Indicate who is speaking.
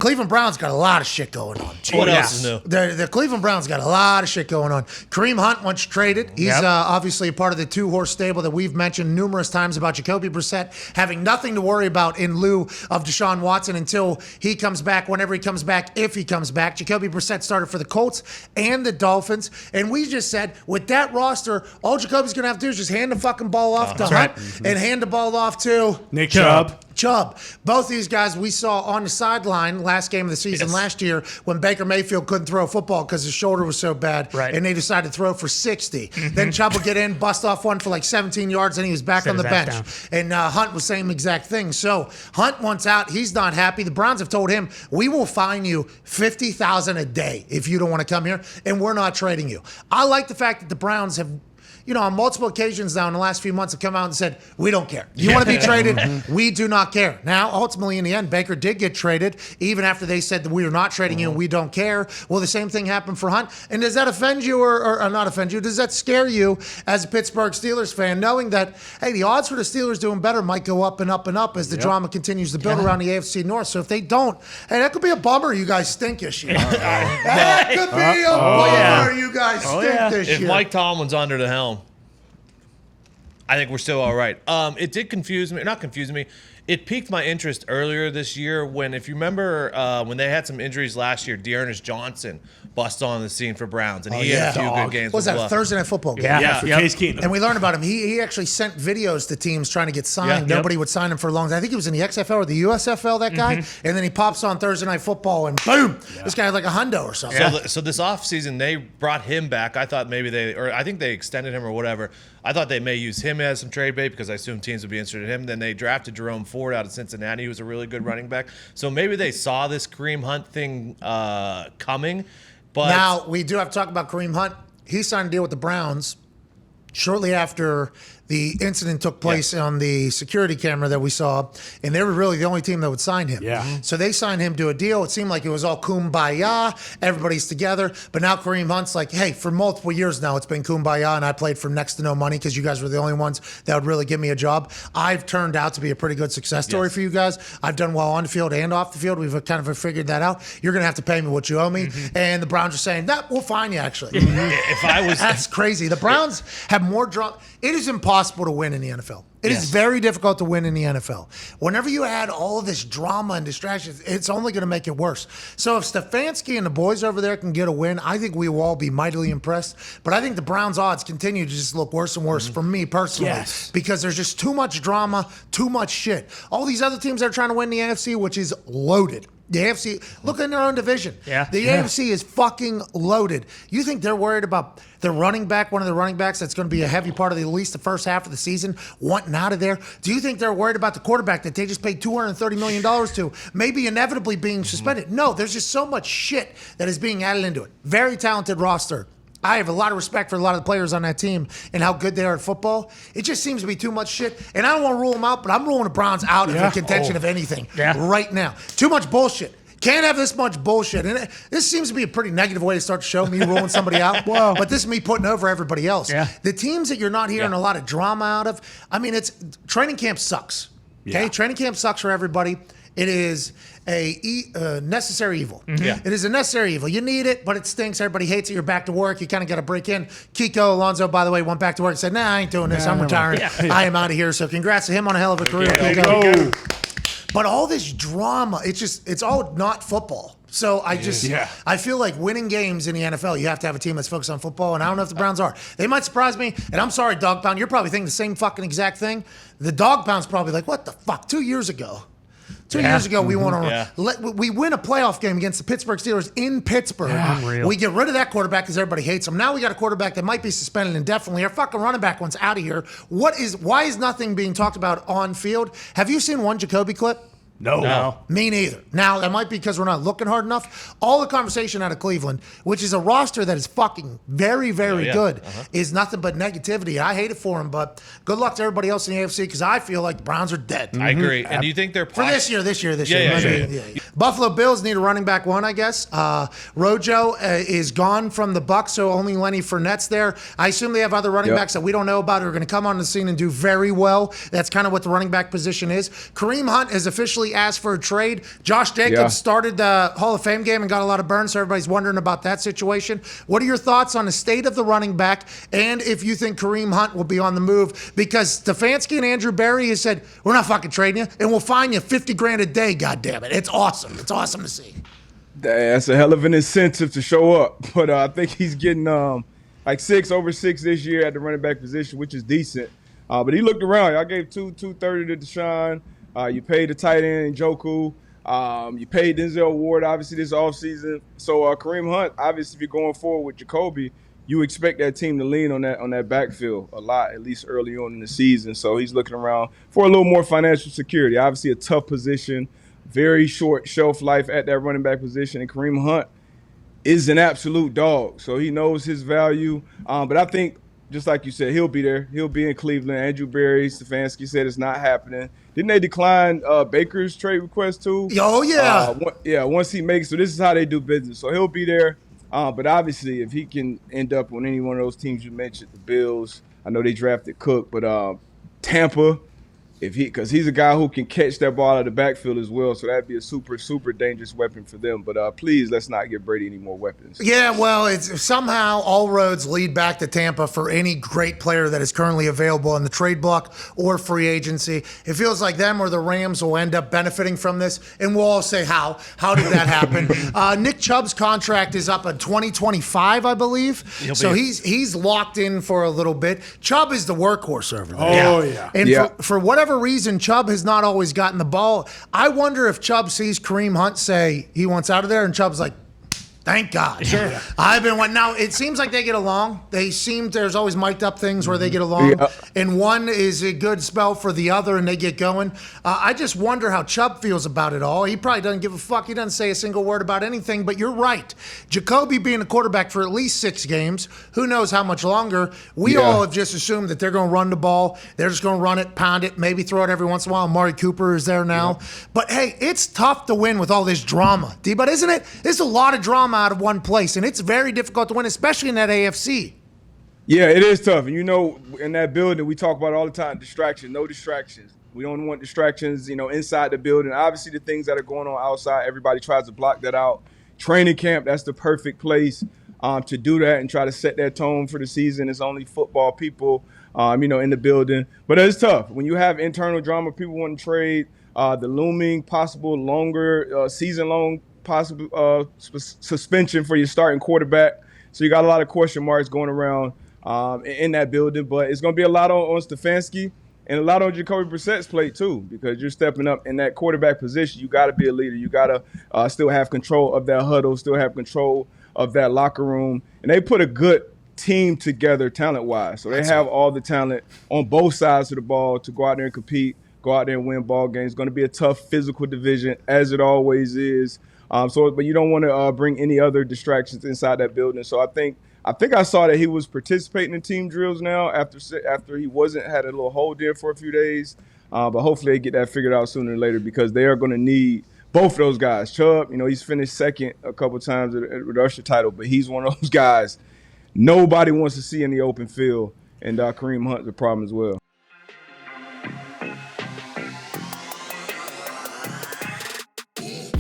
Speaker 1: Cleveland Browns got a lot of shit going on.
Speaker 2: What else is new?
Speaker 1: The Cleveland Browns got a lot of shit going on. Kareem Hunt once traded. He's obviously a part of the two-horse stable that we've mentioned numerous times about Jacoby Brissett having nothing to worry about in lieu of Deshaun Watson until he comes back, whenever he comes back, if he comes back. Jacoby Brissett started for the Colts and the Dolphins, and we just said, with that roster, all Jacoby's going to have to do is just hand the fucking ball off to Hunt and hand the ball off to
Speaker 3: Nick Chubb.
Speaker 1: Both these guys we saw on the sideline last game of the season last year when Baker Mayfield couldn't throw a football because his shoulder was so bad, and they decided to throw for 60. Then Chubb would get in, bust off one for like 17 yards, and he was back on the bench. And Hunt was same exact thing. So Hunt wants out. He's not happy. The Browns have told him, we will fine you $50,000 a day if you don't want to come here, and we're not trading you. I like the fact that the Browns have, on multiple occasions now in the last few months have come out and said, we don't care. You want to be traded? We do not care. Now, ultimately, in the end, Baker did get traded, even after they said that we are not trading you and we don't care. Well, the same thing happened for Hunt. And does that offend you or not offend you? Does that scare you as a Pittsburgh Steelers fan, knowing that, hey, the odds for the Steelers doing better might go up and up and up as the drama continues to build around the AFC North? So if they don't, hey, that could be a bummer. You guys stink this year. That could be a bummer. You guys stink this year.
Speaker 2: If Mike Tomlin's under the helm, I think we're still all right. It did confuse me. Not confuse me. It piqued my interest earlier this year when, if you remember, when they had some injuries last year, Dearness Johnson bust on the scene for Browns, and he had a few good games.
Speaker 1: What was that, a Thursday Night Football game?
Speaker 3: Yeah. Case Keenum.
Speaker 1: And we learned about him. He actually sent videos to teams trying to get signed. Nobody would sign him for a long time. I think he was in the XFL or the USFL, that guy. And then he pops on Thursday Night Football, and boom, this guy had like a hundo or something.
Speaker 2: So this offseason, they brought him back. I thought maybe I think they extended him or whatever. I thought they may use him as some trade bait because I assume teams would be interested in him. Then they drafted Jerome Ford out of Cincinnati, who was a really good running back. So maybe they saw this Kareem Hunt thing coming. But
Speaker 1: now, we do have to talk about Kareem Hunt. He signed a deal with the Browns shortly after the incident took place on the security camera that we saw, and they were really the only team that would sign him. So they signed him to a deal. It seemed like it was all kumbaya, everybody's together, but now Kareem Hunt's like, hey, for multiple years now it's been kumbaya, and I played for next to no money because you guys were the only ones that would really give me a job. I've turned out to be a pretty good success story for you guys. I've done well on the field and off the field. We've kind of figured that out. You're going to have to pay me what you owe me. And the Browns are saying, nah, we'll fine you, actually. That's crazy. The Browns have more drama. It is impossible to win in the NFL. It is very difficult to win in the NFL. Whenever you add all of this drama and distractions, it's only going to make it worse. So if Stefanski and the boys over there can get a win, I think we will all be mightily impressed. But I think the Browns' odds continue to just look worse and worse for me personally because there's just too much drama, too much shit. All these other teams that are trying to win the NFC, which is loaded. The AFC, look in their own division. The AFC is fucking loaded. You think they're worried about their running back, one of the running backs that's going to be a heavy part of at least the first half of the season, wanting out of there? Do you think they're worried about the quarterback that they just paid $230 million to, maybe inevitably being suspended? No, there's just so much shit that is being added into it. Very talented roster. I have a lot of respect for a lot of the players on that team and how good they are at football. It just seems to be too much shit. And I don't want to rule them out, but I'm ruling the Browns out of contention of anything right now. Too much bullshit. Can't have this much bullshit. And this seems to be a pretty negative way to start the show, me ruling somebody out. But this is me putting over everybody else. The teams that you're not hearing a lot of drama out of, I mean, training camp sucks. Okay? Training camp sucks for everybody. It is a necessary evil. It is a necessary evil. You need it, but it stinks. Everybody hates it. You're back to work. You kind of got to break in. Kiko Alonso, by the way, went back to work and said, nah, I ain't doing this. I'm retiring. I am out of here. So congrats to him on a hell of a career. Kiko. But all this drama, it's all not football. So I feel like winning games in the NFL, you have to have a team that's focused on football, and I don't know if the Browns are. They might surprise me, and I'm sorry, Dog Pound, you're probably thinking the same fucking exact thing. The Dog Pound's probably like, what the fuck, 2 years ago? 2 years ago, we won we win a playoff game against the Pittsburgh Steelers in Pittsburgh. We get rid of that quarterback because everybody hates him. Now we got a quarterback that might be suspended indefinitely. Our fucking running back one's out of here. Why is nothing being talked about on field? Have you seen one Jacoby clip?
Speaker 3: No.
Speaker 1: Me neither. Now, that might be because we're not looking hard enough. All the conversation out of Cleveland, which is a roster that is fucking very, very good, is nothing but negativity. I hate it for them, but good luck to everybody else in the AFC because I feel like the Browns are dead.
Speaker 2: I agree. And do you think they're...
Speaker 1: For this year. Buffalo Bills need a running back one, I guess. Rojo is gone from the Bucs, so only Lenny Fournette's there. I assume they have other running backs that we don't know about who are going to come on the scene and do very well. That's kind of what the running back position is. Kareem Hunt has officially basically asked for a trade. Josh Jacobs started the Hall of Fame game and got a lot of burn, so everybody's wondering about that situation. What are your thoughts on the state of the running back, and if you think Kareem Hunt will be on the move? Because Stefanski and Andrew Berry has said, we're not fucking trading you, and we'll fine you $50,000 a day, goddammit. It's awesome. It's awesome to see.
Speaker 4: That's a hell of an incentive to show up. But I think he's getting like over 6 this year at the running back position, which is decent. But he looked around. I gave $230 to Deshaun. You paid the tight end Njoku. You paid Denzel Ward, obviously, this offseason. So Kareem Hunt, obviously, if you're going forward with Jacoby, you expect that team to lean on that backfield a lot, at least early on in the season. So he's looking around for a little more financial security. Obviously, a tough position, very short shelf life at that running back position. And Kareem Hunt is an absolute dog, so he knows his value. But I think, just like you said, he'll be there. He'll be in Cleveland. Andrew Berry, Stefanski said it's not happening. Didn't they decline Baker's trade request too?
Speaker 1: Oh, yeah.
Speaker 4: Once he makes, so this is how they do business. So he'll be there. But obviously, if he can end up on any one of those teams you mentioned, the Bills, I know they drafted Cook, but Tampa, because he's a guy who can catch that ball out of the backfield as well. So that'd be a super, super dangerous weapon for them. But please, let's not give Brady any more weapons.
Speaker 1: Yeah, well, it's somehow all roads lead back to Tampa for any great player that is currently available in the trade block or free agency. It feels like them or the Rams will end up benefiting from this, and we'll all say how. How did that happen? Nick Chubb's contract is up in 2025, I believe. So he's locked in for a little bit. Chubb is the workhorse over there.
Speaker 3: Oh, yeah.
Speaker 1: And for whatever reason, Chubb has not always gotten the ball. I wonder if Chubb sees Kareem Hunt say he wants out of there, and Chubb's like, thank God.
Speaker 3: Sure.
Speaker 1: I've been one. Now, it seems like they get along. There's always mic'd up things where they get along.
Speaker 4: Yeah.
Speaker 1: And one is a good spell for the other, and they get going. I just wonder how Chubb feels about it all. He probably doesn't give a fuck. He doesn't say a single word about anything, but you're right. Jacoby being a quarterback for at least 6 games, who knows how much longer. We all have just assumed that they're going to run the ball. They're just going to run it, pound it, maybe throw it every once in a while. Amari Cooper is there now. But, hey, it's tough to win with all this drama, but isn't it? There's a lot of drama out of one place, and it's very difficult to win, especially in that AFC.
Speaker 4: Yeah, it is tough. And, in that building, we talk about all the time, distractions, no distractions. We don't want distractions, inside the building. Obviously, the things that are going on outside, everybody tries to block that out. Training camp, that's the perfect place to do that and try to set that tone for the season. It's only football people, in the building. But it's tough. When you have internal drama, people want to trade, the looming possible longer season-long possible suspension for your starting quarterback. So you got a lot of question marks going around in that building. But it's going to be a lot on Stefanski and a lot on Jacoby Brissett's plate too, because you're stepping up in that quarterback position. You got to be a leader. You got to still have control of that huddle, still have control of that locker room. And they put a good team together talent-wise. So they have all the talent on both sides of the ball to go out there and compete, go out there and win ball games. It's going to be a tough physical division, as it always is. But you don't want to bring any other distractions inside that building. So I think I saw that he was participating in team drills now after he had a little hold there for a few days. But hopefully they get that figured out sooner or later, because they are going to need both of those guys. Chubb, he's finished second a couple times at the rusher title, but he's one of those guys nobody wants to see in the open field. And Kareem Hunt's a problem as well.